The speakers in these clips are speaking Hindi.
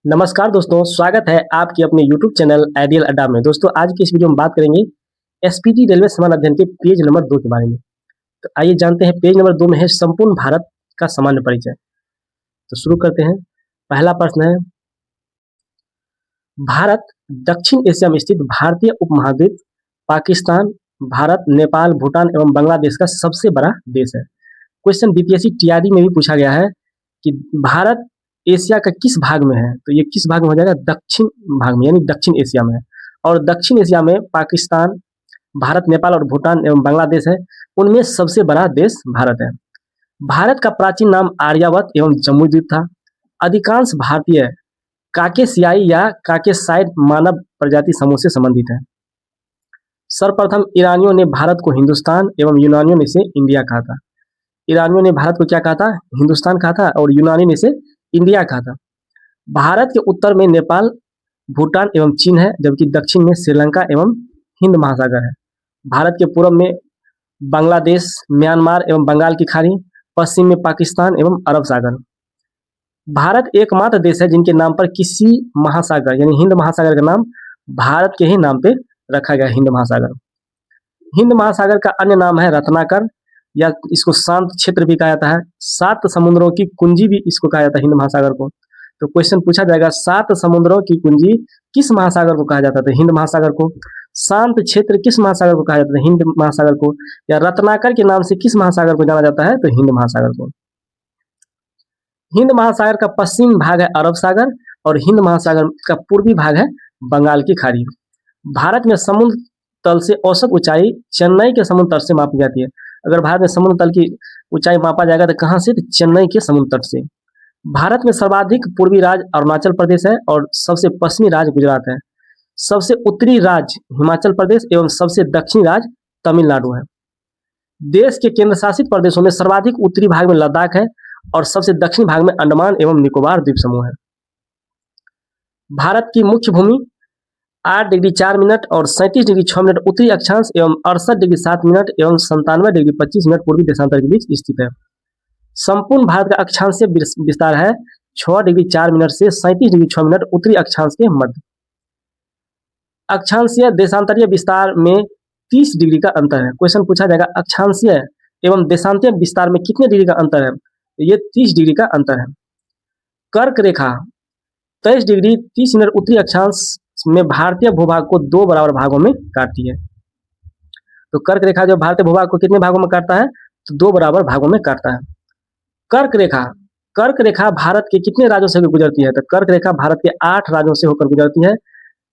नमस्कार दोस्तों, स्वागत है आपके अपने यूट्यूब चैनल आइडियल अड्डा में। दोस्तों, आज की इस वीडियो में बात करेंगे एसपीटी रेलवे सामान्य अध्ययन के पेज नंबर 2 के बारे में। तो आइए जानते हैं पेज नंबर 2 में है संपूर्ण भारत का सामान्य परिचय। तो शुरू करते हैं। पहला प्रश्न है, भारत दक्षिण एशिया में स्थित भारतीय उपमहाद्वीप, पाकिस्तान, भारत, नेपाल, भूटान एवं बांग्लादेश का सबसे बड़ा देश है। क्वेश्चन बीपीएससी टीआरडी में भी पूछा गया है कि भारत एशिया का किस भाग में है। तो ये किस भाग में हो जाएगा? दक्षिण भाग में, यानी दक्षिण एशिया में है। और दक्षिण एशिया में पाकिस्तान, भारत, नेपाल और भूटान एवं बांग्लादेश है। उनमें सबसे बड़ा देश भारत है। भारत का प्राचीन नाम आर्यावर्त एवं जम्बू द्वीप था। अधिकांश भारतीय काकेशियाई या काकेसाइड मानव प्रजाति समूह से संबंधित है। सर्वप्रथम ईरानियों ने भारत को हिंदुस्तान एवं यूनानियों ने इसे इंडिया कहा था। ईरानियों ने भारत को क्या कहा था? हिंदुस्तान कहा था, और यूनानी ने इसे इंडिया कहा था। भारत के उत्तर में नेपाल, भूटान एवं चीन है, जबकि दक्षिण में श्रीलंका एवं हिंद महासागर है। भारत के पूर्व में बांग्लादेश, म्यांमार एवं बंगाल की खाड़ी, पश्चिम में पाकिस्तान एवं अरब सागर। भारत एकमात्र देश है जिनके नाम पर किसी महासागर यानी हिंद महासागर का नाम भारत के ही नाम पे रखा गया, हिंद महासागर। हिंद महासागर का अन्य नाम है रत्नाकर, या इसको शांत क्षेत्र भी कहा जाता है। 7 समुद्रों की कुंजी भी इसको कहा जाता है, हिंद महासागर को। तो क्वेश्चन पूछा जाएगा, 7 समुद्रों की कुंजी किस महासागर को कहा जाता था? हिंद महासागर को। शांत क्षेत्र किस महासागर को कहा जाता है? हिंद महासागर को। या रत्नाकर के नाम से किस महासागर को जाना जाता है? तो हिंद महासागर को। हिंद महासागर का पश्चिम भाग है अरब सागर, और हिंद महासागर का पूर्वी भाग है बंगाल की खाड़ी। भारत में समुद्र तल से औसत ऊंचाई चेन्नई के समुद्र तट से मापी जाती है। अगर भारत में समुद्र तल की ऊंचाई मापा जाएगा तो कहाँ से? तो चेन्नई के समुद्र तट से। भारत में सर्वाधिक पूर्वी राज्य अरुणाचल प्रदेश है, और सबसे पश्चिमी राज्य गुजरात है। सबसे उत्तरी राज्य हिमाचल प्रदेश एवं सबसे दक्षिणी राज्य तमिलनाडु है। देश के केंद्र शासित प्रदेशों में सर्वाधिक उत्तरी भाग में लद्दाख है, और सबसे दक्षिणी भाग में अंडमान एवं निकोबार द्वीप समूह है। भारत की मुख्य भूमि 8 डिग्री 4 मिनट और 37 डिग्री 6 मिनट उत्तरी अक्षांश एवं 68 डिग्री 7 मिनट एवं 97 डिग्री 25 मिनट पूर्वी देशांतर के बीच स्थित है। संपूर्ण भारत का अक्षांशीय विस्तार है 6 डिग्री 4 मिनट से 37 डिग्री 6 मिनट उत्तरी अक्षांश के मध्य। अक्षांशीय देशांतरीय विस्तार में 30 डिग्री का अंतर है। क्वेश्चन पूछा जाएगा, अक्षांशीय एवं देशांतरीय विस्तार में कितने डिग्री का अंतर है? ये 30 डिग्री का अंतर है। कर्क रेखा 23 डिग्री 30 मिनट उत्तरी अक्षांश में भारतीय भूभाग को 2 बराबर भागों में काटती है। तो कर्क रेखा जो भारतीय भूभाग को कितने भागों में काटता है? तो 2 बराबर भागों में काटता है। कर्क रेखा भारत के कितने राज्यों से गुजरती है? तो कर्क रेखा भारत के 8 राज्यों से होकर गुजरती है।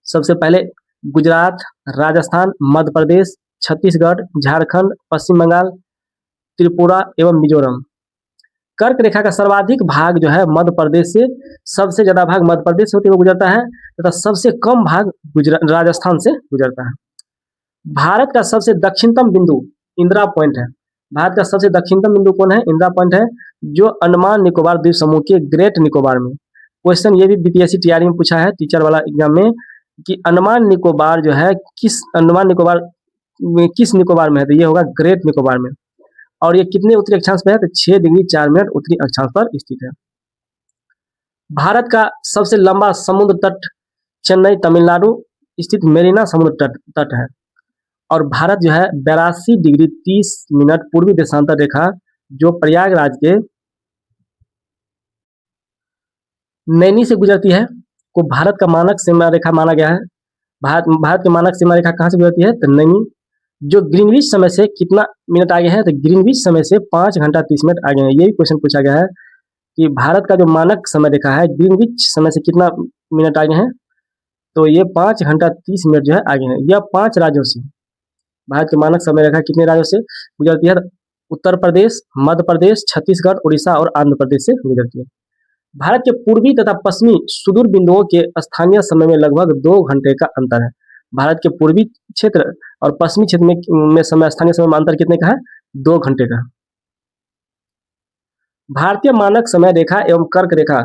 सबसे पहले गुजरात, राजस्थान, मध्य प्रदेश, छत्तीसगढ़, झारखंड, पश्चिम बंगाल, त्रिपुरा एवं मिजोरम। कर्क रेखा का सर्वाधिक भाग जो है मध्य प्रदेश से, सबसे ज्यादा भाग मध्य प्रदेश से होते हुए गुजरता है, तथा सबसे कम भाग राजस्थान से गुजरता है। भारत का सबसे दक्षिणतम बिंदु इंदिरा पॉइंट है। भारत का सबसे दक्षिणतम बिंदु कौन है? इंदिरा पॉइंट है, जो अंडमान निकोबार द्वीप समूह के ग्रेट निकोबार में। क्वेश्चन ये भी बीपीएससी टीआरडी में पूछा है, टीचर वाला एग्जाम में, कि अंडमान निकोबार जो है किस निकोबार में है? तो ये होगा ग्रेट निकोबार में। और ये कितने उत्तरी अक्षांश पे है? तो 6 डिग्री 4 मिनट उत्तरी अक्षांश पर स्थित है। भारत का सबसे लंबा समुद्र तट चेन्नई तमिलनाडु स्थित मेरिना समुद्र तट है। और भारत जो है 82 डिग्री 30 मिनट पूर्वी देशांतर रेखा जो प्रयागराज के नैनी से गुजरती है, को भारत का मानक सीमा रेखा माना गया है। भारत की मानक सीमा रेखा कहाँ से गुजरती है? तो नैनी, जो ग्रीनविच समय से कितना मिनट आगे है? तो ग्रीनविच समय से 5 घंटा 30 मिनट आगे है। यही क्वेश्चन पूछा गया है कि भारत का जो मानक समय रेखा है ग्रीनविच समय से कितना मिनट आगे है? तो ये 5 घंटा 30 मिनट जो है आगे है। यह 5 राज्यों से, भारत की मानक समय रेखा कितने राज्यों से गुजरती है? उत्तर प्रदेश, मध्य प्रदेश, छत्तीसगढ़, उड़ीसा और आंध्र प्रदेश से गुजरती है। भारत के पूर्वी तथा पश्चिमी सुदूर बिंदुओं के स्थानीय समय में लगभग 2 घंटे का अंतर है। भारत के पूर्वी क्षेत्र और पश्चिमी क्षेत्र में समय, स्थानीय समय में अंतर कितने का है? 2 घंटे का। भारतीय मानक समय रेखा एवं कर्क रेखा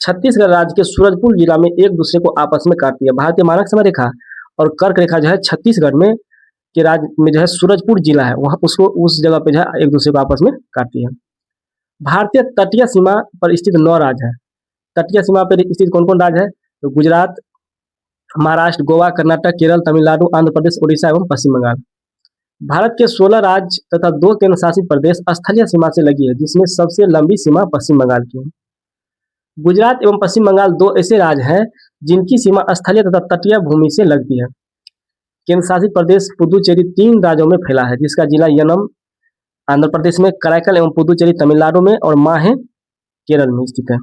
छत्तीसगढ़ राज्य के सूरजपुर जिला में एक दूसरे को आपस में काटती है। भारतीय मानक समय रेखा और कर्क रेखा जो है छत्तीसगढ़ में के राज्य में जो है सूरजपुर जिला है, वहां उसको उस जगह पे जो है एक दूसरे को आपस में काटती है। भारतीय तटीय सीमा पर स्थित 9 राज्य है। तटीय सीमा पर स्थित कौन कौन राज्य है? तो गुजरात, महाराष्ट्र, गोवा, कर्नाटक, केरल, तमिलनाडु, आंध्र प्रदेश, उड़ीसा एवं पश्चिम बंगाल। भारत के 16 राज्य तथा 2 केंद्र शासित प्रदेश स्थलीय सीमा से लगी है, जिसमें सबसे लंबी सीमा पश्चिम बंगाल की है। गुजरात एवं पश्चिम बंगाल 2 ऐसे राज्य हैं जिनकी सीमा स्थलीय तथा तटीय भूमि से लगती है। केंद्र शासित प्रदेश पुदुचेरी 3 राज्यों में फैला है, जिसका जिला यनम आंध्र प्रदेश में, कराईकल एवं पुदुचेरी तमिलनाडु में और माहे केरल में स्थित है।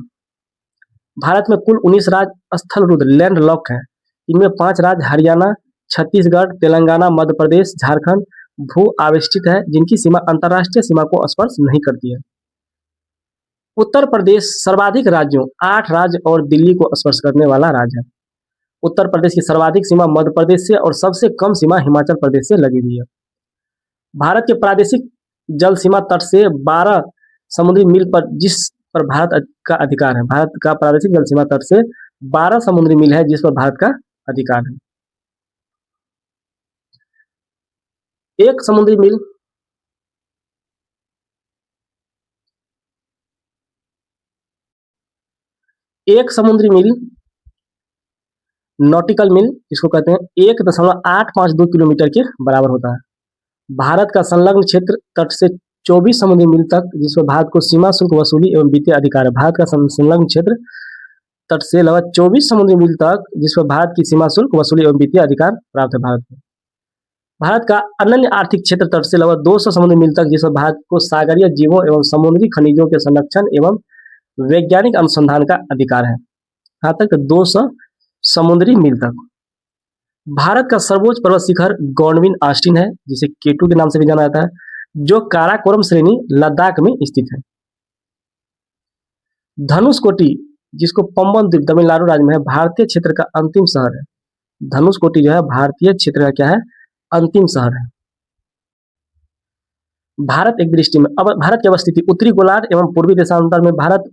भारत में कुल 19 राज्य स्थल रुद्ध लैंड लॉक है। इनमें 5 राज्य हरियाणा, छत्तीसगढ़, तेलंगाना, मध्य प्रदेश, झारखंड भू आवेष्टित है, जिनकी सीमा अंतर्राष्ट्रीय सीमा को स्पर्श नहीं करती है। उत्तर प्रदेश सर्वाधिक राज्यों 8 राज्य और दिल्ली को स्पर्श करने वाला राज्य है। उत्तर प्रदेश की सर्वाधिक सीमा मध्य प्रदेश से और सबसे कम सीमा हिमाचल प्रदेश से लगी हुई है। भारत के प्रादेशिक जल सीमा तट से 12 समुद्री मील पर जिस पर भारत का अधिकार है। भारत का प्रादेशिक जल सीमा तट से 12 समुद्री मील है जिस पर भारत का अधिकार है। एक समुद्री मील नॉटिकल मील इसको कहते हैं 1.852 किलोमीटर के बराबर होता है। भारत का संलग्न क्षेत्र तट से 24 समुद्री मील तक, जिस पर भारत को सीमा शुल्क वसूली एवं वित्तीय अधिकार है। भारत का संलग्न क्षेत्र तट से लगभग 24 समुद्री मील तक, जिस पर भारत की सीमा शुल्क वसूली एवं वित्तीय अधिकार प्राप्त है भारत को। भारत का अनन्य आर्थिक क्षेत्र तट से लगभग 200 समुद्री मील तक, जिस पर भारत को सागरीय जीवों एवं समुद्री खनिजों के संरक्षण एवं वैज्ञानिक अनुसंधान का अधिकार है। यहाँ तक 200 समुद्री मील तक। भारत का सर्वोच्च पर्वत शिखर गॉडविन ऑस्टिन है, जिसे केटू के नाम से भी जाना जाता है, जो काराकोरम श्रेणी लद्दाख में स्थित है। धनुषकोटी, जिसको पंबन द्वीप तमिलनाडु राज्य में है, भारतीय क्षेत्र का अंतिम शहर है। धनुषकोटी जो है भारतीय क्षेत्र का क्या है? अंतिम शहर है। भारत एक दृष्टि में अब भारत की अवस्थिति उत्तरी गोलार्ध एवं पूर्वी देशांतर में। भारत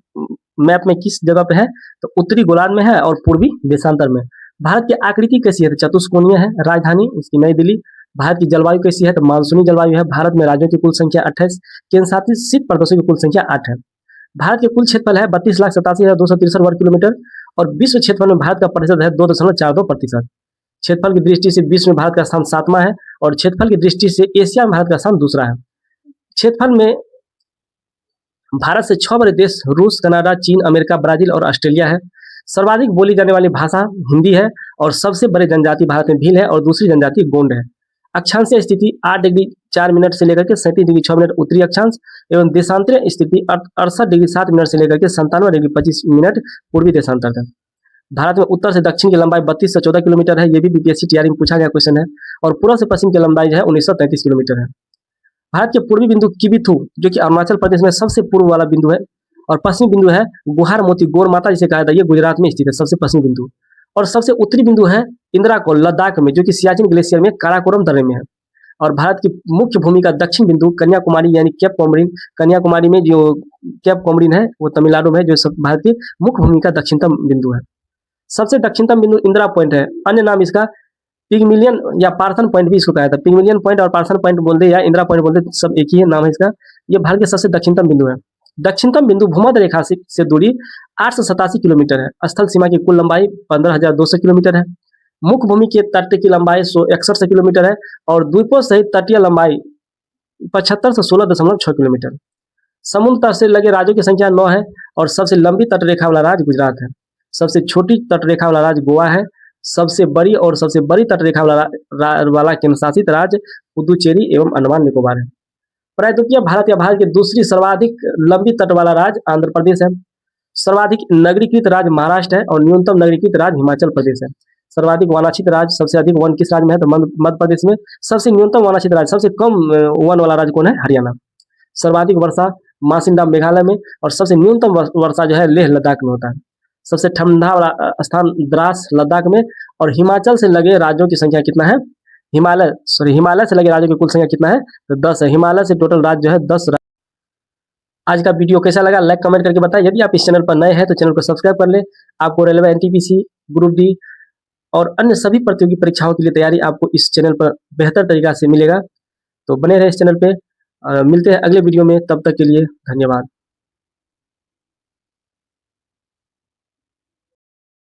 मैप में किस जगह पे है? तो उत्तरी गोलार्ध में है और पूर्वी देशांतर में। भारत की आकृति कैसी है? तो चतुष्कोणीय है। राजधानी इसकी नई दिल्ली। भारत की जलवायु कैसी है? तो मानसूनी जलवायु है। भारत में राज्यों की कुल संख्या 28, केंद्र शासित प्रदेशों की कुल संख्या 8 है। भारत के कुल क्षेत्रफल है 32,87,263 वर्ग किलोमीटर और विश्व क्षेत्रफल में भारत का प्रतिशत है 2.42%। क्षेत्रफल की दृष्टि से विश्व में भारत का स्थान 7वां है और क्षेत्रफल की दृष्टि से एशिया में भारत का स्थान दूसरा है। क्षेत्रफल में भारत से 6 बड़े देश रूस, कनाडा, चीन, अमेरिका, ब्राजील और ऑस्ट्रेलिया है। सर्वाधिक बोली जाने वाली भाषा हिंदी है और सबसे बड़े जनजाति भारत में भील है और दूसरी जनजाति गोंड है। अक्षांशीय स्थिति 8 डिग्री 4 मिनट से लेकर के 37 डिग्री 6 मिनट उत्तरी अक्षांश एवं देशांतरीय स्थिति 68 डिग्री 7 मिनट से लेकर के 97 डिग्री 25 मिनट पूर्वी देशांतर तक। भारत में उत्तर से दक्षिण की लंबाई 32 से 14 किलोमीटर है। ये भी बीपीएससी तैयारी में पूछा गया क्वेश्चन है। और पूर्व से पश्चिम की लंबाई जो है 1933 किलोमीटर है। भारत के पूर्वी बिंदु किबिथु, जो कि अरुणाचल प्रदेश में सबसे पूर्व वाला बिंदु है, और पश्चिमी बिंदु है गुहार मोती गोर माता जिसे कहा जाता है, ये गुजरात में स्थित है, सबसे पश्चिमी बिंदु। और सबसे उत्तरी बिंदु है इंदिराकोल लद्दाख में, जो कि सियाचिन ग्लेशियर में काराकोरम दर्रे में है। और भारत की मुख्य भूमि का दक्षिण बिंदु कन्याकुमारी यानी केप कॉमरिन, कन्याकुमारी में जो केप कॉमरिन है वो तमिलनाडु में, जो भारत की मुख्य भूमि का दक्षिणतम बिंदु है। सबसे दक्षिणतम बिंदु इंदिरा पॉइंट है, अन्य नाम इसका पिगमिलियन या पार्थन पॉइंट भी इसको कहा जाता है। पिगमिलियन पॉइंट और पार्थन पॉइंट बोलते या इंदिरा पॉइंट बोलते, सब एक ही है, नाम है इसका। ये भारत के सबसे दक्षिणतम बिंदु है। दक्षिणतम बिंदु भूमध्य रेखा से दूरी 887 किलोमीटर है। स्थल सीमा की कुल लंबाई 15,200 किलोमीटर है। मुख्य भूमि के तट की लंबाई 161 किलोमीटर है और द्वीपों सहित तटीय लंबाई 75 से 16.6 किलोमीटर। समुद्र तट से लगे राज्यों की संख्या 9 है और सबसे लंबी तट रेखा वाला राज्य गुजरात है। सबसे छोटी तट रेखा वाला राज्य गोवा है। सबसे बड़ी तट रेखा वाला केंद्र शासित राज्य पुदुचेरी एवं अंडमान निकोबार है। प्रायद्वीपीय भारत या भारत की दूसरी सर्वाधिक लंबी तट वाला राज्य आंध्र प्रदेश है। सर्वाधिक नगरीकृत राज्य महाराष्ट्र है और न्यूनतम नगरीकृत राज्य हिमाचल प्रदेश है। सर्वाधिक वनाक्षित राज्य, सबसे अधिक वन किस राज्य में है? तो मध्य प्रदेश में। सबसे न्यूनतम वनाक्षित राज्य, सबसे कम वन वाला राज्य कौन है? हरियाणा। सर्वाधिक वर्षा मासिनडाम मेघालय में और सबसे न्यूनतम वर्षा जो है लेह लद्दाख में होता है। सबसे ठंडा वाला स्थान द्रास लद्दाख में। और हिमाचल से लगे राज्यों की संख्या कितना है? हिमालय से लगे राज्यों की कुल संख्या कितना है? तो 10 है। हिमालय से टोटल राज्य जो है 10 राज्य। आज का वीडियो कैसा लगा लाइक कमेंट करके बताएं। यदि आप इस चैनल पर नए हैं तो चैनल को सब्सक्राइब कर लें। आपको रेलवे, एनटीपीसी, ग्रुप डी और अन्य सभी प्रतियोगी परीक्षाओं के लिए तैयारी आपको इस चैनल पर बेहतर तरीका से मिलेगा। तो बने रहे इस चैनल पे। मिलते हैं अगले वीडियो में, तब तक के लिए धन्यवाद।